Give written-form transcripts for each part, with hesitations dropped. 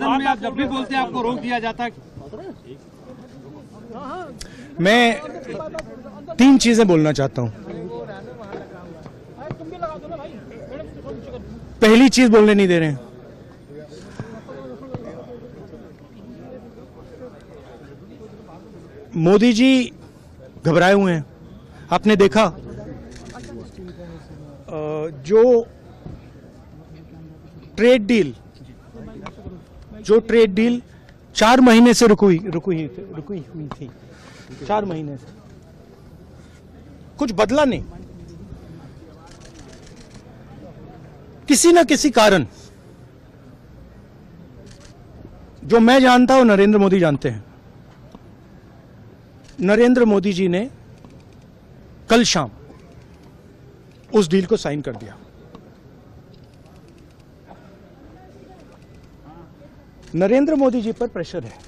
सदन में आप जब भी बोलते हैं आपको रोक दिया जाता है। मैं 3 चीजें बोलना चाहता हूं। पहली चीज बोलने नहीं दे रहे हैं। मोदी जी घबराए हुए हैं। आपने देखा जो ट्रेड डील 4 महीने से रुकी हुई थी 4 महीने से कुछ बदला नहीं। किसी न किसी कारण, जो मैं जानता हूं नरेंद्र मोदी जानते हैं, नरेंद्र मोदी जी ने कल शाम उस डील को साइन कर दिया। नरेंद्र मोदी जी पर प्रेशर है,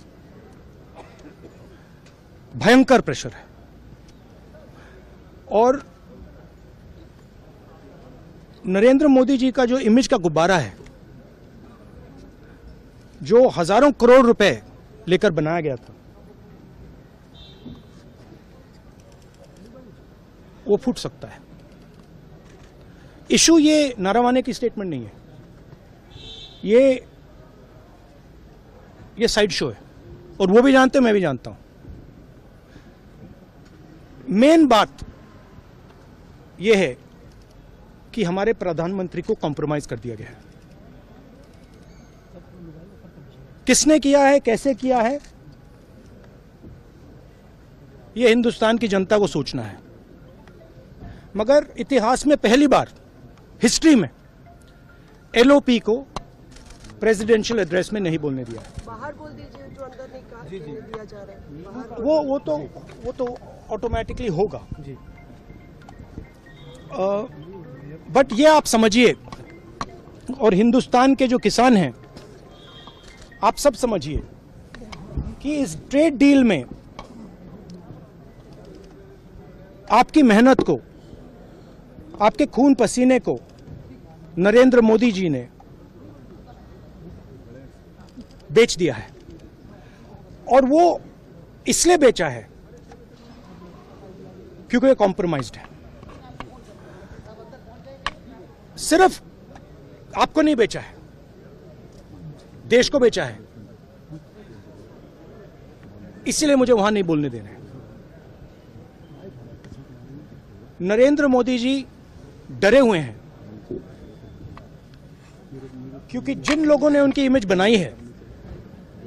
भयंकर प्रेशर है। और नरेंद्र मोदी जी का जो इमेज का गुब्बारा है, जो हजारों करोड़ रुपए लेकर बनाया गया था, वो फूट सकता है। इशू ये नारावाने की स्टेटमेंट नहीं है, ये साइड शो है, और वो भी जानते हैं, मैं भी जानता हूं। मेन बात यह है कि हमारे प्रधानमंत्री को कॉम्प्रोमाइज कर दिया गया है। किसने किया है, कैसे किया है, यह हिंदुस्तान की जनता को सोचना है। मगर इतिहास में पहली बार हिस्ट्री में एलओपी को प्रेसिडेंशियल एड्रेस में नहीं बोलने दिया। बाहर बोल दीजिए, जो अंदर नहीं कहा दिया जा रहा है। वो तो ऑटोमेटिकली होगा जी। बट ये आप समझिए, और हिंदुस्तान के जो किसान हैं, आप सब समझिए कि इस ट्रेड डील में आपकी मेहनत को, आपके खून पसीने को नरेंद्र मोदी जी ने बेच दिया है। और वो इसलिए बेचा है क्योंकि ये कॉम्प्रोमाइज्ड है। सिर्फ आपको नहीं बेचा है, देश को बेचा है। इसीलिए मुझे वहां नहीं बोलने दे रहे हैं। नरेंद्र मोदी जी डरे हुए हैं क्योंकि जिन लोगों ने उनकी इमेज बनाई है,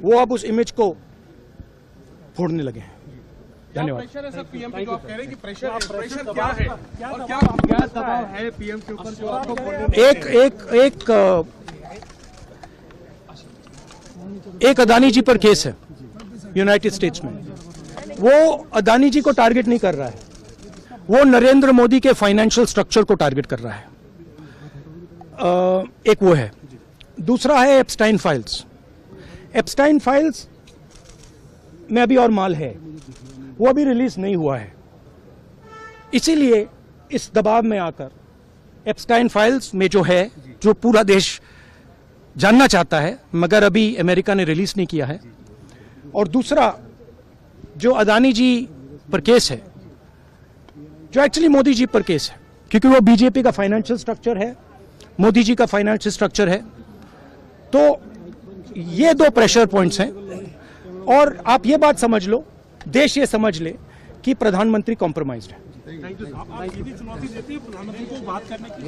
वो अब उस इमेज को फोड़ने लगे हैं। धन्यवाद। प्रेशर है सर पीएम पे, जो आप कह रहे हैं कि प्रेशर क्या है और क्या दबाव है पीएम के ऊपर, जो आपको एक अदानी जी पर केस है यूनाइटेड स्टेट्स में। वो अदानी जी को टारगेट नहीं कर रहा है, वो नरेंद्र मोदी के फाइनेंशियल स्ट्रक्चर को टारगेट कर रहा है। एक वो है। दूसरा है एप्स्टाइन फाइल्स। एप्स्टाइन फाइल्स में अभी और माल है, वो अभी रिलीज नहीं हुआ है। इसीलिए इस दबाव में आकर एप्स्टाइन फाइल्स में जो है, जो पूरा देश जानना चाहता है, मगर अभी अमेरिका ने रिलीज नहीं किया है। और दूसरा जो अदानी जी पर केस है, जो एक्चुअली मोदी जी पर केस है, क्योंकि वो बीजेपी का फाइनेंशियल स्ट्रक्चर है, मोदी जी का फाइनेंशियल स्ट्रक्चर है। तो ये 2 प्रेशर पॉइंट्स हैं। और आप ये बात समझ लो, देश ये समझ ले कि प्रधानमंत्री कॉम्प्रोमाइज्ड है। आप सीधी चुनौती देती है प्रधानमंत्री को बात करने की।